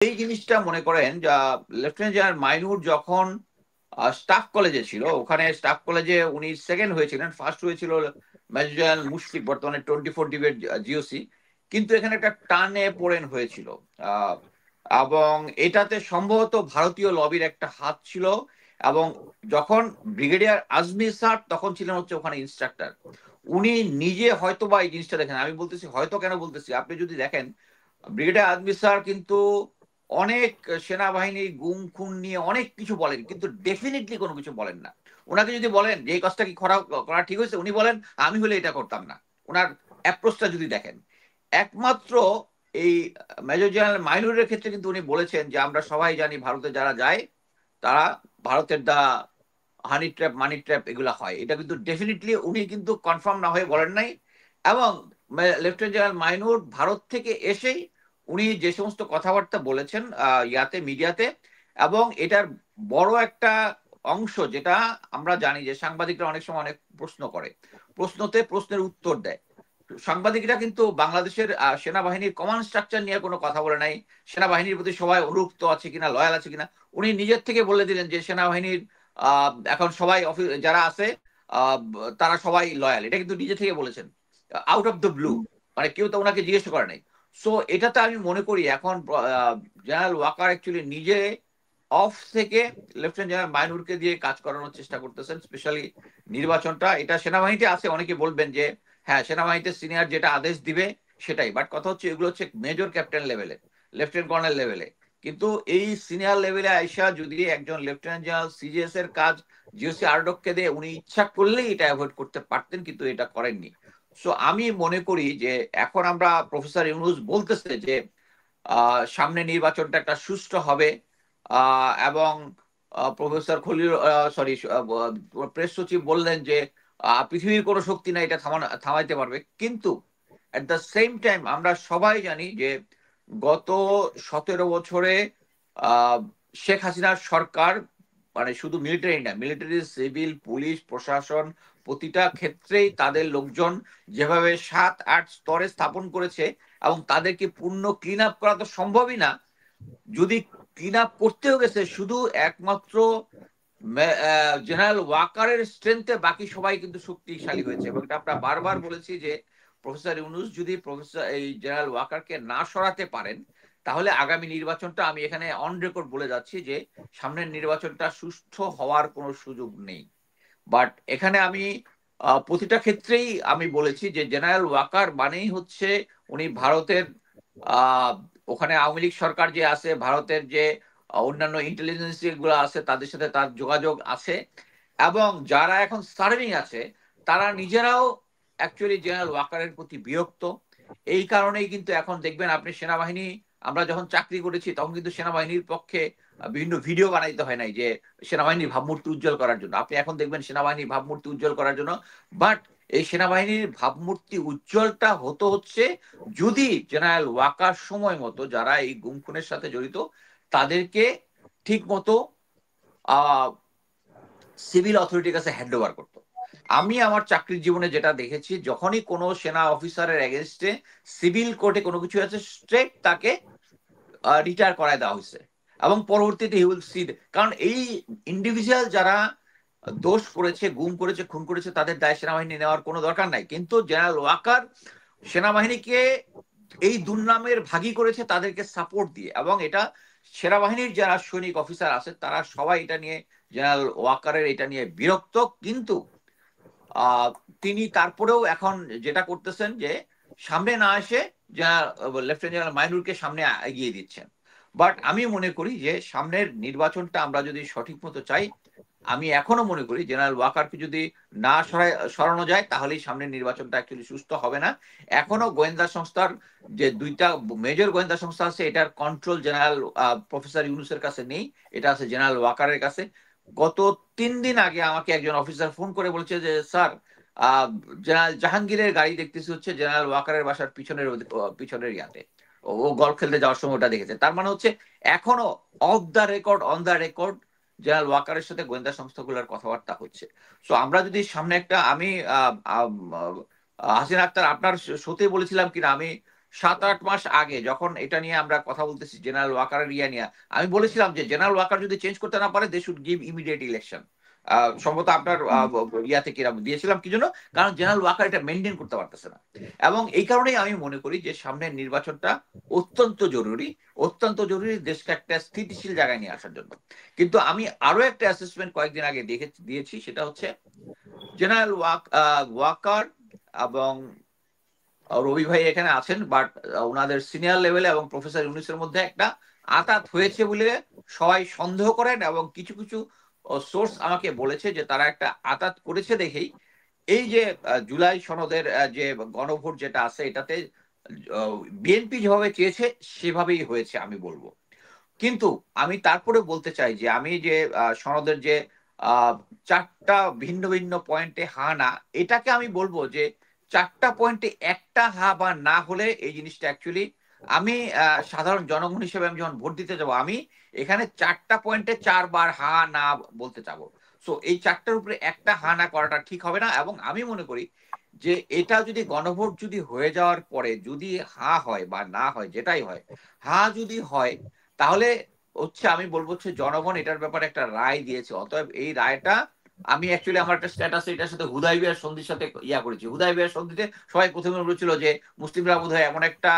এই জিনিসটা মনে করেন লেফটেন্যান্ট জেনারেল মাইনুর যখন স্টাফ কলেজে ছিল, ওখানে স্টাফ কলেজে উনি সেকেন্ড হয়েছিলেন, ফার্স্ট হয়েছিল মেজর জেনারেল মুশফিক, বর্তমানে 24 ডিবেট জিওসি। কিন্তু এখানে একটা টানে পোড়েন হয়েছিল, আহ, এবং এটাতে সম্ভবত ভারতীয় লবির একটা হাত ছিল। এবং যখন ব্রিগেডিয়ার আজমি স্যার তখন ছিলেন হচ্ছে ওখানে ইনস্ট্রাক্টর, উনি নিজে হয়তো বা এই জিনিসটা দেখেন। আমি বলতেছি হয়তো, কেন বলতেছি, আপনি যদি দেখেন ব্রিগেডিয়ার আজমি স্যার কিন্তু অনেক সেনাবাহিনীর গুম খুন নিয়ে অনেক কিছু বলেন, কিন্তু ডেফিনেটলি কোনো কিছু বলেন না। ওনাকে যদি বলেন যে এই কাজটা কি করা করা ঠিক হয়েছে, উনি বলেন আমি হলে এটা করতাম না। ওনার অ্যাপ্রোচটা যদি দেখেন, একমাত্র এই মেজর জেনারেল মাইনুরের ক্ষেত্রে কিন্তু উনি বলেছেন যে আমরা সবাই জানি ভারতে যারা যায় তারা ভারতের দা হানি ট্র্যাপ মানি ট্র্যাপ এগুলো হয়, এটা কিন্তু ডেফিনেটলি উনি কিন্তু কনফার্ম না হয়ে বলেন নাই। এবং লেফটেন্যান্ট জেনারেল মাইনুর ভারত থেকে এসেই উনি যে সমস্ত কথাবার্তা বলেছেন ইয়াতে মিডিয়াতে, এবং এটার বড় একটা অংশ যেটা আমরা জানি যে সাংবাদিকরা অনেক সময় অনেক প্রশ্ন করে, প্রশ্নতে প্রশ্নের উত্তর দেয়। সাংবাদিকরা কিন্তু বাংলাদেশের সেনাবাহিনীর কমান্ড স্ট্রাকচার নিয়ে কোনো কথা বলে নাই, সেনাবাহিনীর প্রতি সবাই অনুরক্ত আছে কিনা, লয়াল আছে কিনা। উনি নিজের থেকে বলে দিলেন যে সেনাবাহিনীর এখন সবাই যারা আছে আহ, তারা সবাই লয়াল, এটা কিন্তু নিজে থেকে বলেছেন আউট অফ দ্য ব্লু, মানে কেউ তো ওনাকে জিজ্ঞেস করে নাই। সো এটাতে আমি মনে করি এখন জেনারেল ওয়াকার অ্যাকচুয়ালি নিজে অফ থেকে লেফটেন্যান্ট জেনারেল মাইনুরকে দিয়ে কাজ করানোর চেষ্টা করতেছেন। স্পেশালি নির্বাচনটা, এটা সেনাবাহিনীতে আছে, অনেকে বলবেন যে হ্যাঁ সেনাবাহিনীতে সিনিয়র যেটা আদেশ দিবে সেটাই, বাট কথা হচ্ছে এগুলো হচ্ছে মেজর ক্যাপ্টেন লেভেলে, লেফটেন্যান্ট কর্নেল লেভেলে। কিন্তু এই সিনিয়র লেভেলে আইসা যদি একজন লেফটেন্যান্ট জেনারেল সিজিএস এর কাজ জিওসি আরডককে দিয়ে উনি ইচ্ছা করলেই এটা অ্যাভয়েড করতে পারতেন, কিন্তু এটা করেননি। সো আমি মনে করি যে এখন আমরা প্রফেসর ইউনুস বলতেছে যে সামনে নির্বাচনটা একটা সুষ্ঠু হবে, এবং প্রফেসর খলিল সরি প্রেস সচিব বললেন যে পৃথিবীর কোনো শক্তি নাই এটা থামাইতে পারবে। কিন্তু এট দ্য সেম টাইম আমরা সবাই জানি যে গত 17 বছরে আহ, শেখ হাসিনার সরকার, মানে শুধু মিলিটারি না, মিলিটারি, সিভিল, পুলিশ, প্রশাসন, প্রতিটা ক্ষেত্রেই তাদের লোকজন যেভাবে 7-8 স্তরে স্থাপন করেছে, এবং তাদেরকে পূর্ণ ক্লিন আপ করা তো সম্ভবই না। যদি ক্লিন আপ করতেও গেছে শুধু একমাত্র জেনারেল ওয়াকারের স্ট্রেংথে বাকি সবাই কিন্তু শক্তিশালী হয়েছে। এবং এটা আমরা বারবার বলেছি যে প্রফেসর ইউনুস যদি প্রফেসর এই জেনারেল ওয়াকারকে না সরাতে পারেন, তাহলে আগামী নির্বাচনটা, আমি এখানে অন রেকর্ড বলে যাচ্ছি যে সামনের নির্বাচনটা সুষ্ঠু হওয়ার কোনো সুযোগ নেই। বাট এখানে আমি প্রতিটা ক্ষেত্রেই আমি বলেছি যে জেনারেল ওয়াকার মানেই হচ্ছে উনি ভারতের আহ, ওখানে আওয়ামী লীগ সরকার যে আছে, ভারতের যে অন্যান্য ইন্টেলিজেন্স গুলো আছে তাদের সাথে তার যোগাযোগ আছে, এবং যারা এখন সার্ভিং আছে তারা নিজেরাও অ্যাকচুয়ালি জেনারেল ওয়াকারের প্রতি বিরক্ত। এই কারণেই কিন্তু এখন দেখবেন আপনি সেনাবাহিনী, আমরা যখন চাকরি করেছি তখন কিন্তু সেনাবাহিনীর পক্ষে বিভিন্ন ভিডিও বানাইতে হয় নাই যে সেনাবাহিনীর ভাবমূর্তি উজ্জ্বল করার জন্য। আপনি এখন দেখবেন সেনাবাহিনীর ভাবমূর্তি উজ্জ্বল করার জন্য, বাট এই সেনাবাহিনীর ভাবমূর্তি উজ্জ্বলটা হতো হচ্ছে যদি জেনারেল ওয়াকার সময় মতো যারা এই গুম খুনের সাথে জড়িত তাদেরকে ঠিক মতো আহ সিভিল অথরিটির কাছে হ্যান্ড ওভার করতো। আমি আমার চাকরির জীবনে যেটা দেখেছি, যখনই কোনো সেনা অফিসারের এগেনস্টে সিভিল কোর্টে কোনো কিছু আছে, স্ট্রেট তাকে রিটায়ার করায় দেওয়া হয়েছে, এবং পরবর্তীতে হি উইল সি। কারণ এই ইন্ডিভিজুয়াল যারা দোষ করেছে, গুম করেছে, খুন করেছে, তাদের দায় সেনাবাহিনী নেওয়ার কোনো দরকার নাই। কিন্তু জেনারেল ওয়াকার সেনাবাহিনীকে এই দুর্নামের ভাগী করেছে তাদেরকে সাপোর্ট দিয়ে, এবং এটা সেনাবাহিনীর যারা সৈনিক অফিসার আছে তারা সবাই এটা নিয়ে, জেনারেল ওয়াকারের এটা নিয়ে বিরক্ত। কিন্তু আহ, তিনি তারপরেও এখন যেটা করতেছেন যে সামনে না এসে লেফটেন্যান্ট জেনারেল মাইনুরকে সামনে এগিয়ে দিচ্ছেন। বাট আমি মনে করি যে সামনের নির্বাচনটা আমরা যদি সঠিক মতো চাই, আমি এখনো মনে করি জেনারেল ওয়াকারকে যদি না সরানো যায় তাহলেই সামনের নির্বাচনটা অ্যাকচুয়ালি সুস্থ হবে না। এখনো গোয়েন্দা সংস্থার যে দুইটা মেজর গোয়েন্দা সংস্থা আছে এটার কন্ট্রোল জেনারেল প্রফেসর ইউনুসের কাছে নেই, এটা আছে জেনারেল ওয়াকারের কাছে। গত 3 দিন আগে আমাকে একজন অফিসার ফোন করে বলছে যে স্যার, জেনারেল জাহাঙ্গীরের গাড়ি দেখতেছি হচ্ছে জেনারেল ওয়াকারের বাসার পিছনের পিছনের ইয়াতে, ও গল্ফ খেলতে যাওয়ার সময় ওটা দেখেছে। তার মানে হচ্ছে এখনো of the record, on the record general ওয়াকারের সাথে গোয়েন্দা সংস্থাগুলোর কথাবার্তা হচ্ছে। সো আমরা যদি সামনে একটা, আমি হাসিনা আক্তার আপনার শোতে বলেছিলাম কিনা, আমি 7-8 মাস আগে যখন এটা নিয়ে আমরা কথা বলতেছি জেনারেল ওয়াকারের ইয়া নিয়ে, আমি বলেছিলাম যে জেনারেল ওয়াকার যদি চেঞ্জ করতে না পারে they should give immediate election. সম্ভবত আপনার ইয়াতে কিরাম দিয়েছিলাম কি জন্য, কারণ জেনারেল ওয়াকার এটা মেনটেন করতে পারতেছে না। এবং এই কারণেই আমি মনে করি যে সামনের নির্বাচনটা অত্যন্ত জরুরি, অত্যন্ত জরুরি দেশকে একটা স্থিতিশীল জায়গায় নিয়ে আসার জন্য। কিন্তু আমি আরো একটা অ্যাসেসমেন্ট কয়েকদিন আগে দিয়েছি, সেটা হচ্ছে জেনারেল ওয়াকার এবং রবি ভাই এখানে আছেন, বাট ওনাদের সিনিয়র লেভেলে এবং প্রফেসর ইউনুসের মধ্যে একটা আঁতাত হয়েছে বলে সবাই সন্দেহ করেন, এবং কিছু কিছু সোর্স আমাকে বলেছে যে তারা একটা আঁতাত করেছে দেখেই এই যে জুলাই সনদের যে গণভোট যেটা আছে এটাতে বিএনপি যেভাবে চেয়েছে সেভাবেই হয়েছে আমি বলবো। কিন্তু আমি তারপরে বলতে চাই যে আমি যে সনদের যে 4টা ভিন্ন ভিন্ন পয়েন্টে হা না, এটাকে আমি বলবো যে 4টা পয়েন্টে একটা হা বা না হলে এই জিনিসটা অ্যাকচুয়ালি আমি সাধারণ জনগণ হিসেবে আমি যখন ভোট দিতে যাবো আমি এখানে 4টা পয়েন্টে 4বার হা না বলতে চাবো। সো এই 4টার উপরে একটা হা না করাটা ঠিক হবে না। এবং আমি মনে করি যে এটা যদি গণভোট যদি হয়ে যাওয়ার পরে যদি হা হয় বা না হয়, যেটাই হয়, হা যদি হয় তাহলে হচ্ছে আমি বলবো হচ্ছে জনগণ এটার ব্যাপারে একটা রায় দিয়েছে। অতএব এই রায়টা আমি অ্যাকচুয়ালি আমার একটা স্ট্যাটাস এটার সাথে হুদাইবিয়ার সন্ধির সাথে ইয়া করেছি। হুদাইবিয়ার সন্ধিতে সবাই প্রথমে বলেছিল যে মুসলিমরা বোধহয় এমন একটা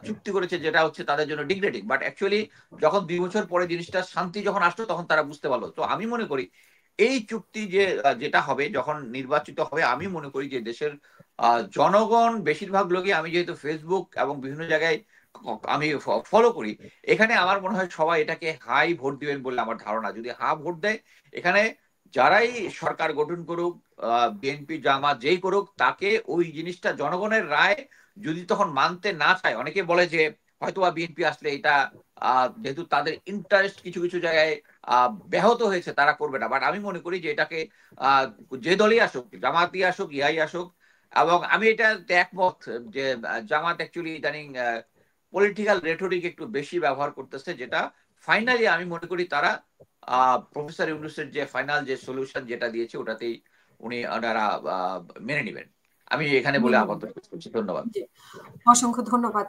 চুক্তি করেছে যেটা হচ্ছে তাদের জন্য ডিগ্রেডিং, বাট অ্যাকচুয়ালি যখন 2 বছর পরে জিনিসটা শান্তি যখন আসলো তখন তারা বুঝতে পারলো। তো আমি মনে করি এই চুক্তি যে যেটা হবে যখন নির্বাচিত হবে, আমি মনে করি যে দেশের জনগণ বেশিরভাগ লোকই, আমি যেহেতু ফেসবুক এবং বিভিন্ন জায়গায় আমি ফলো করি, এখানে আমার মনে হয় সবাই এটাকে হাই ভোট দিবেন বলে আমার ধারণা। যদি হা ভোট দেয় এখানে যারাই সরকার গঠন করুক, বিএনপি জামাত যেই করুক, তাকে ওই জিনিসটা জনগণের রায় যদি তখন মানতে না চায়, অনেকে বলে যে হয়তোবা বিএনপি আসলে এটা যেহেতু তাদের ইন্টারেস্ট কিছু কিছু জায়গায় ব্যাহত হয়েছে তারা করবে না, বাট আমি মনে করি যে এটাকে যে দলই আসুক, জামাতই আসুক ইয়াই আসুক, এবং আমি এটা একমত যে জামাত অ্যাকচুয়ালি ইদানিং পলিটিক্যাল রেটরিক একটু বেশি ব্যবহার করতেছে, যেটা ফাইনালি আমি মনে করি তারা প্রফেসর ইউনূসের যে ফাইনাল যে সলিউশন যেটা দিয়েছে ওটাতেই ওনারা মেনে নেবেন। আমি এখানে বলে আপাতত ধন্যবাদ। অসংখ্য ধন্যবাদ।